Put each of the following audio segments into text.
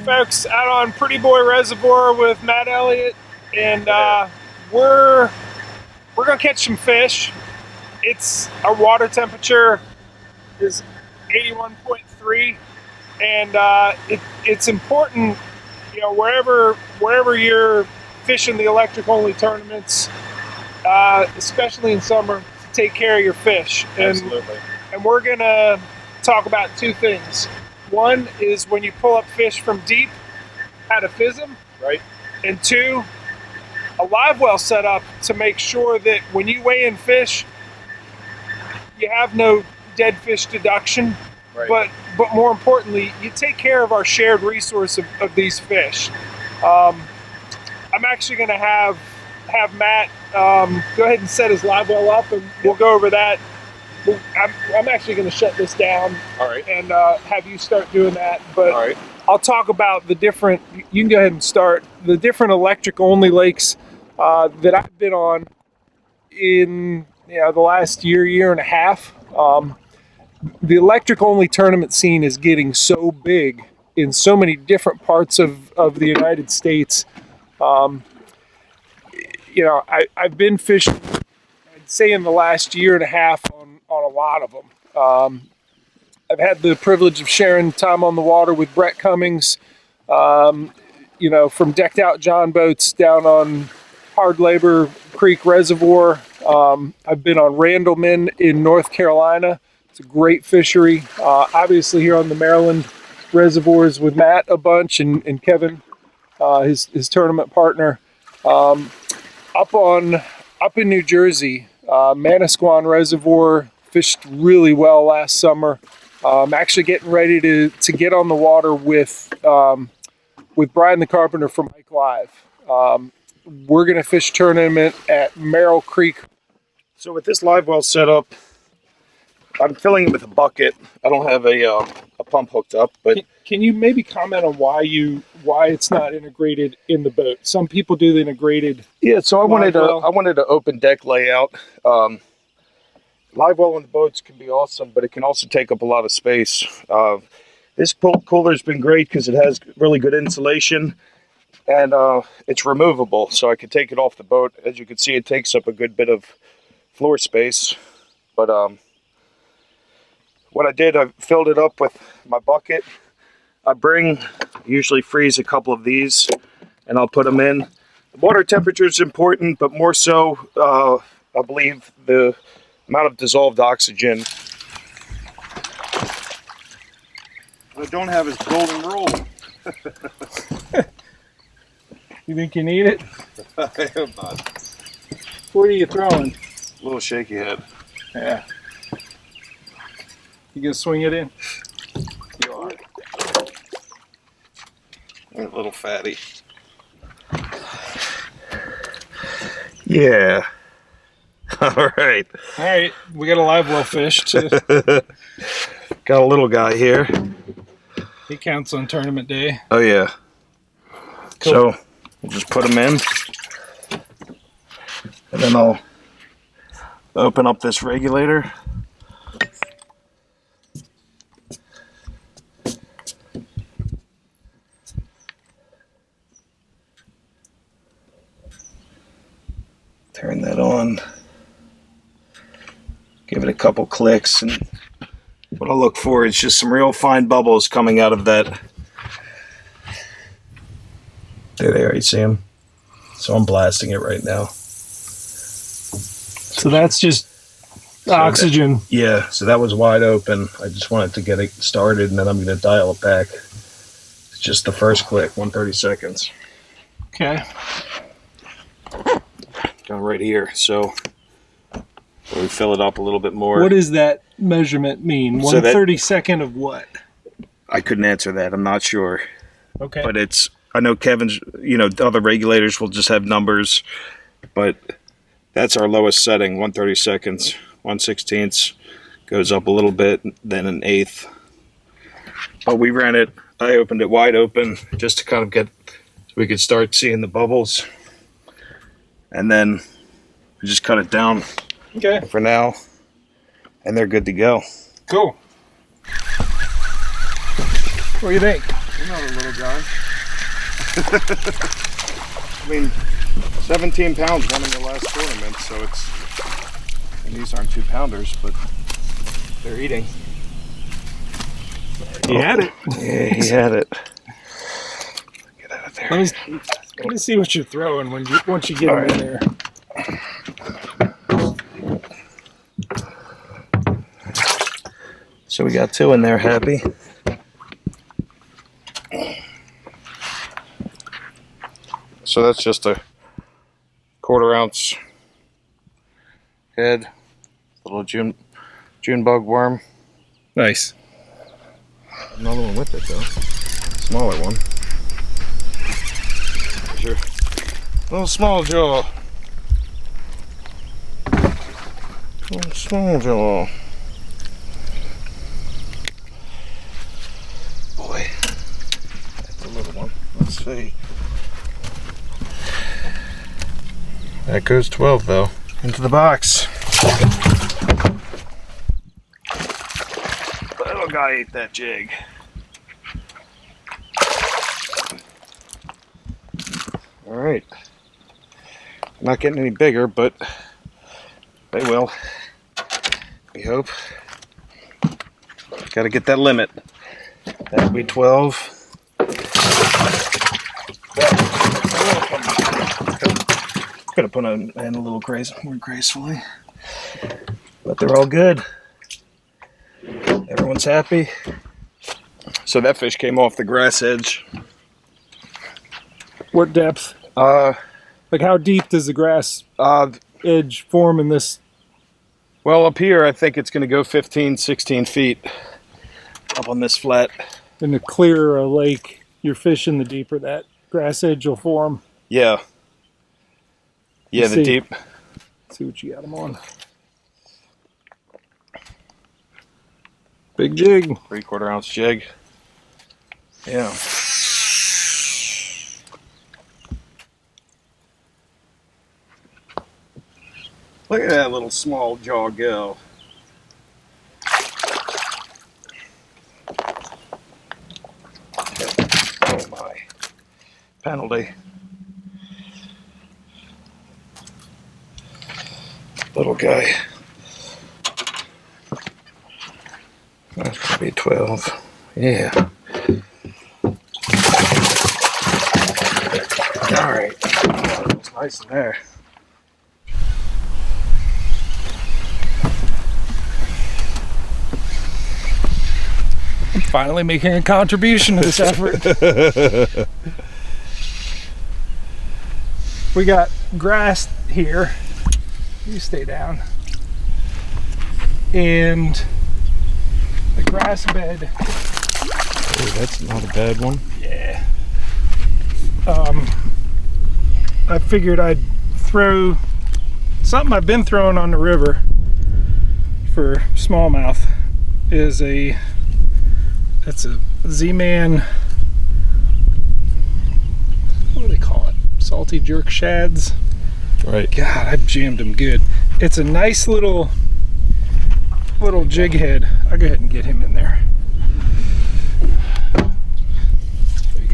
folks, out on Pretty Boy Reservoir with Matt Elliott, and we're gonna catch some fish. It's our water temperature is 81.3, and it's important, you know, wherever you're fishing the electric only tournaments, especially in summer, to take care of your fish. Absolutely. And we're gonna talk about two things. One is when you pull up fish from deep, how to fizz them. Right. And two, a live well set up to make sure that when you weigh in fish, you have no dead fish deduction. Right. But more importantly, you take care of our shared resource of these fish. I'm actually going to have Matt go ahead and set his live well up, and we'll go over that. I'm actually going to shut this down. All right. And have you start doing that. But all right. I'll talk about the different, you can go ahead and start, the different electric only lakes that I've been on in the last year and a half. The electric only tournament scene is getting so big in so many different parts of the United States. I've been fishing, I'd say, in the last year and a half on a lot of them. I've had the privilege of sharing time on the water with Brett Cummings, from decked out John boats down on Hard Labor Creek Reservoir. I've been on Randleman in North Carolina. It's a great fishery. Obviously here on the Maryland reservoirs with Matt a bunch and Kevin, his tournament partner. Up in New Jersey, Manasquan Reservoir, fished really well last summer. I'm actually getting ready to get on the water with Brian the Carpenter from Mike Live. We're going to fish tournament at Merrill Creek. So with this live well setup, I'm filling it with a bucket. I don't have a pump hooked up, but can you maybe comment on why it's not integrated in the boat? Some people do the integrated. Yeah, so I wanted to open deck layout. Live well on the boats can be awesome, but it can also take up a lot of space. This cooler's been great because it has really good insulation, and it's removable, so I can take it off the boat. As you can see, it takes up a good bit of floor space. But what I did, I filled it up with my bucket. I usually freeze a couple of these, and I'll put them in. The water temperature is important, but more so, I believe, the amount of dissolved oxygen. What I don't have is golden rule. You think you need it? I hope not. What are you throwing? A little shaky head. Yeah. You gonna swing it in? You are. A little fatty. Yeah. All right. All right. We got a live well fish too. Got a little guy here. He counts on tournament day. Oh yeah. Cool. So we'll just put him in, and then I'll open up this regulator. Turn that on. Give it a couple clicks, and what I'll look for is just some real fine bubbles coming out of that. There they are, you see them? So I'm blasting it right now. So that's just oxygen. So that was wide open. I just wanted to get it started, and then I'm going to dial it back. It's just the first click, 130 seconds. Okay. Got right here, so we fill it up a little bit more. What does that measurement mean? So 1/32 of what? I couldn't answer that. I'm not sure. Okay. But I know Kevin's, other regulators will just have numbers, but that's our lowest setting, 130 seconds. 1/16 goes up a little bit, then an eighth. But we ran it, I opened it wide open just to kind of so we could start seeing the bubbles. And then we just cut it down for now, and they're good to go. Cool. What do you think? Another little guy. I mean, 17 pounds won in the last tournament, so it's, and these aren't 2-pounders, but they're eating. He had it. Yeah, he had it. Get out of there. Let me see what you're throwing once you get him in there. So we got 2 in there, happy. So that's just a 1/4 ounce head, little June bug worm. Nice. Another one with it though, smaller one. There's your little small jaw. Little small jaw. Boy, that's a little one. Let's see. That goes 12 though. Into the box. Little guy ate that jig. All right. Not getting any bigger, but they will. We hope. Got to get that limit. That'll be 12. Could have put them in a little more gracefully, but they're all good. Everyone's happy. So that fish came off the grass edge. What depth? Like how deep does the grass edge form in this? Well, up here, I think it's going to go 15, 16 feet up on this flat. In the clearer a lake you're fishing, the deeper that grass edge will form. Yeah. Yeah, the deep. Let's see what you got them on. Big jig. 3/4 ounce jig. Yeah. Look at that little small jaw go. Oh my. Penalty. Little guy. That's gonna be 12. Yeah. Alright. It's nice in there. I'm finally making a contribution to this effort. We got grass here. You stay down. And the grass bed. Oh, that's not a bad one. Yeah. I figured I'd throw something I've been throwing on the river for smallmouth is it's a Z-Man, what do they call it? Salty jerk shads. Right. God, I've jammed them good. It's a nice little jig head. I'll go ahead and get him in there. There you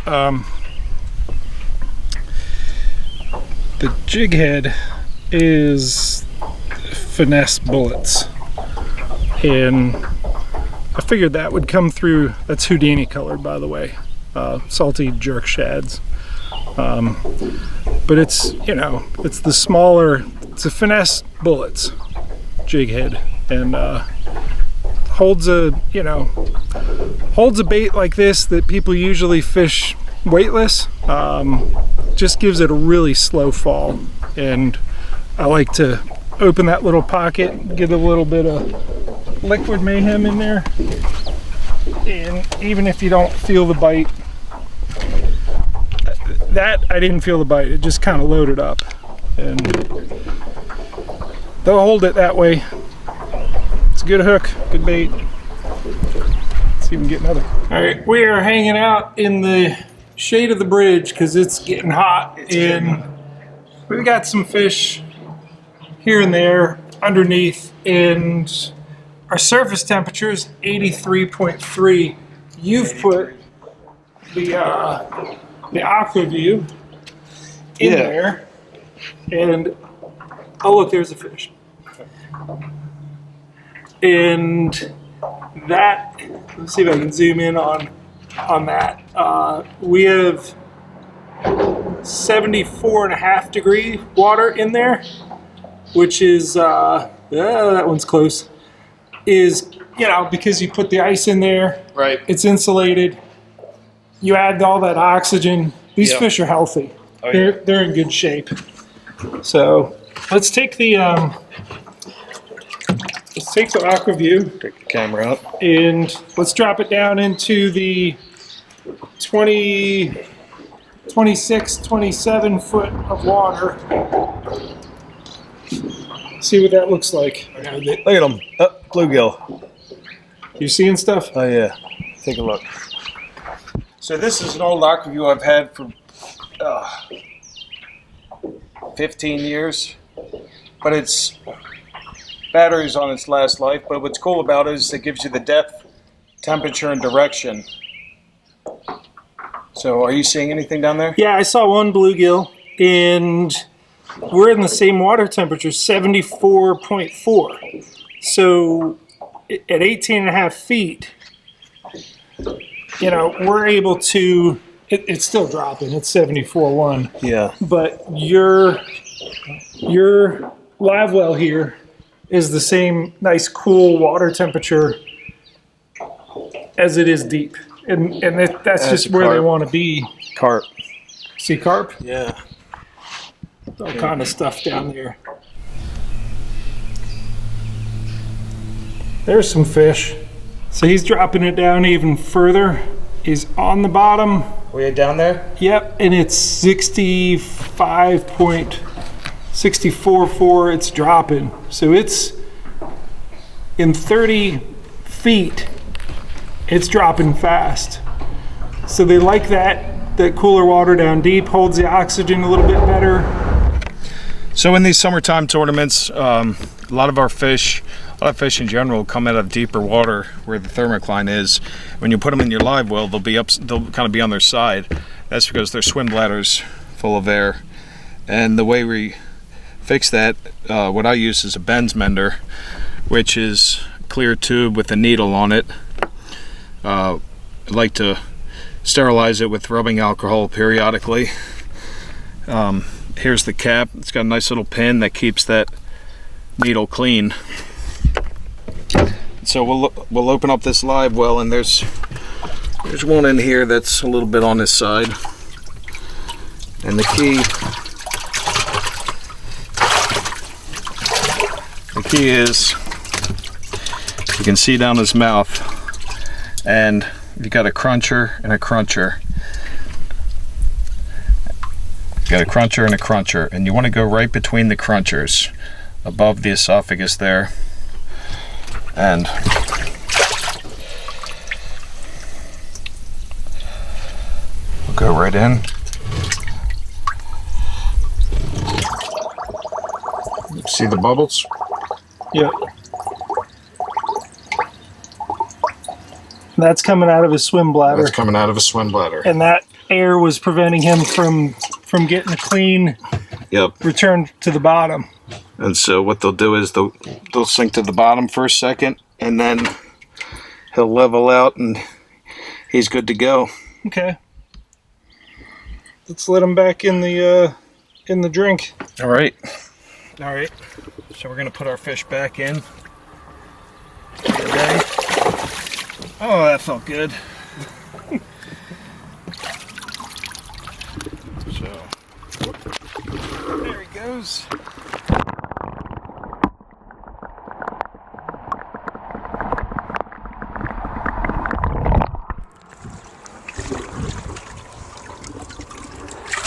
go. The jig head is finesse bullets, and I figured that would come through. That's Houdini colored, by the way. Salty jerk shads. But it's, you know, it's the smaller, it's a finesse bullets jig head, and holds a bait like this that people usually fish weightless. Just gives it a really slow fall, and I like to open that little pocket, get a little bit of liquid mayhem in there, and even if you don't feel the bite, that I didn't feel the bite, it just kind of loaded up, and they'll hold it that way. It's a good hook, good bait. Let's see if we can get another. All right, we are hanging out in the shade of the bridge because it's getting hot, and we've got some fish here and there underneath, and our surface temperature is 83.3. you've put the aqua view in Yeah. there, and oh look, there's a fish. And that, let's see if I can zoom in on that. We have 74.5 degree water in there, which is that one's close. Is, you know, because you put the ice in there, Right. it's insulated. You add all that oxygen. These Yep. fish are healthy. Oh, yeah. They're in good shape. So let's take the aqua view Take the camera out. and let's drop it down into the 26, 27 foot of water. See what that looks like. Look at them. Oh, bluegill. You seeing stuff? Oh yeah. Take a look. So this is an old aqua view I've had for 15 years, but it's battery's on its last life. But what's cool about it is it gives you the depth, temperature, and direction. So are you seeing anything down there? Yeah, I saw one bluegill, and we're in the same water temperature, 74.4. So at 18.5 feet, you know, we're able to, it's still dropping, it's 74.1. Yeah. But your live well here is the same nice cool water temperature as it is deep. And that's just where they carp. want to be. Carp. See carp? Yeah. All kind of stuff down there. There's some fish. So he's dropping it down even further. He's on the bottom. Were you down there? Yep, and it's 65.644. It's dropping. So it's in 30 feet. It's dropping fast. So they like that cooler water down deep, holds the oxygen a little bit better. So in these summertime tournaments, a lot of fish in general come out of deeper water where the thermocline is. When you put them in your live well, they'll kind of be on their side. That's because their swim bladder's full of air. And the way we fix that, what I use is a bends mender, which is a clear tube with a needle on it. I like to sterilize it with rubbing alcohol periodically. Here's the cap. It's got a nice little pin that keeps that needle clean. So we'll open up this live well, and there's one in here that's a little bit on this side. And the key is, you can see down his mouth, and you got a cruncher and a cruncher. You got a cruncher and a cruncher, and you want to go right between the crunchers, above the esophagus there, and we'll go right in. See the bubbles? Yep. That's coming out of his swim bladder. That's coming out of a swim bladder. And that air was preventing him from getting a clean return to the bottom. And so what they'll do is they'll sink to the bottom for a second, and then he'll level out, and he's good to go. Okay. Let's let him back in the drink. All right. So we're gonna put our fish back in. Okay. Oh, that felt good. So there he goes.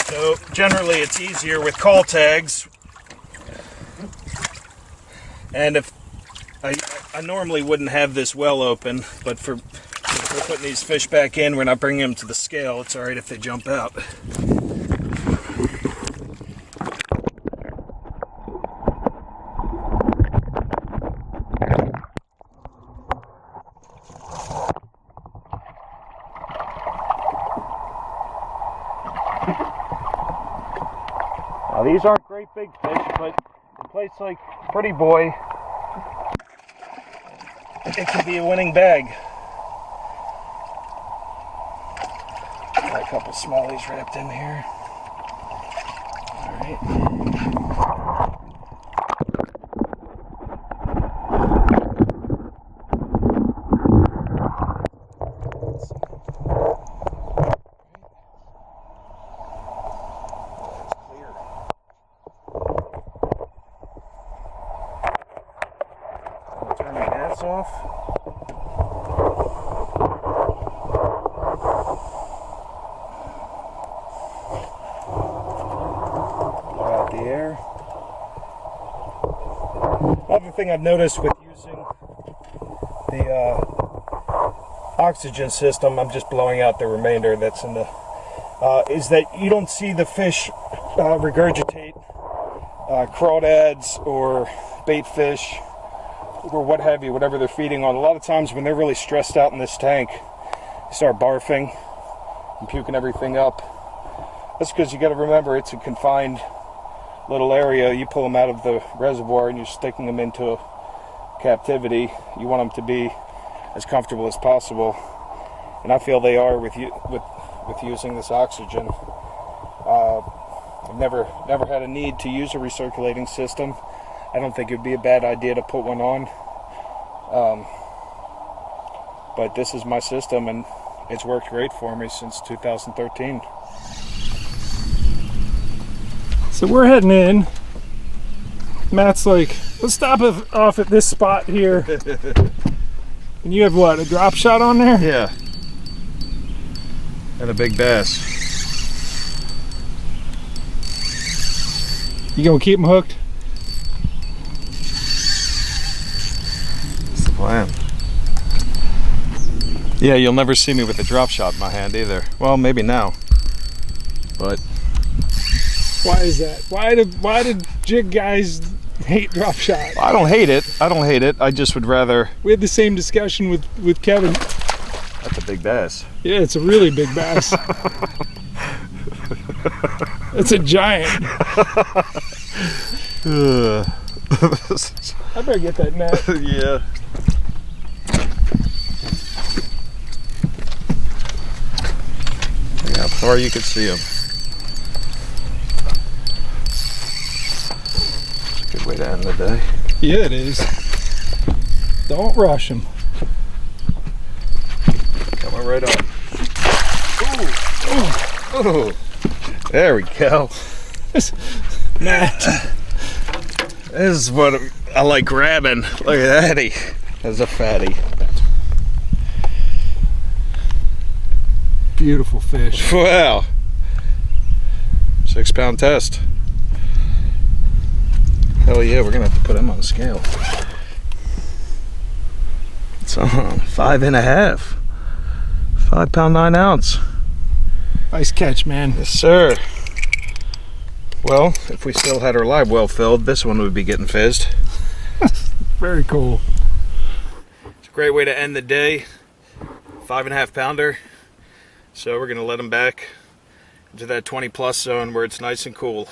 So generally it's easier with call tags. And if I normally wouldn't have this well open, but if we're putting these fish back in, we're not bringing them to the scale. It's all right if they jump out. these aren't great big fish, but a place like Pretty Boy, it can be a winning bag. Got a couple smallies wrapped in here. Alright. Turn my gas off. Blow out the air. Another thing I've noticed with using the oxygen system, I'm just blowing out the remainder that's in the, is that you don't see the fish regurgitate crawdads or bait fish or what have you, whatever they're feeding on. A lot of times when they're really stressed out in this tank, they start barfing and puking everything up. That's because you got to remember it's a confined little area. You pull them out of the reservoir and you're sticking them into captivity. You want them to be as comfortable as possible, and I feel they are with using this oxygen. I've never had a need to use a recirculating system. I don't think it would be a bad idea to put one on. But this is my system, and it's worked great for me since 2013. So we're heading in. Matt's like, let's stop off at this spot here. And you have what, a drop shot on there? Yeah. And a big bass. You gonna keep them hooked? That's the plan. Yeah, you'll never see me with a drop shot in my hand either. Well, maybe now. But why is that? Why did jig guys hate drop shot? I don't hate it. I just would rather. We had the same discussion with Kevin. That's a big bass. Yeah, it's a really big bass. It's a giant. I better get that net. Yeah. Yeah, how far you could see them. It's a good way to end the day. Yeah, it is. Don't rush them. Coming right on. Ooh. Ooh. There we go. Matt. This is what I like grabbing. Look at that. That's a fatty. Beautiful fish. Wow. 6 pound test. Hell yeah, we're gonna have to put him on the scale. It's on 5.5. 5 pound 9 ounce. Nice catch, man. Yes, sir. Well, if we still had our live well filled, this one would be getting fizzed. Very cool. It's a great way to end the day. 5.5 pounder. So we're gonna let him back into that 20 plus zone where it's nice and cool.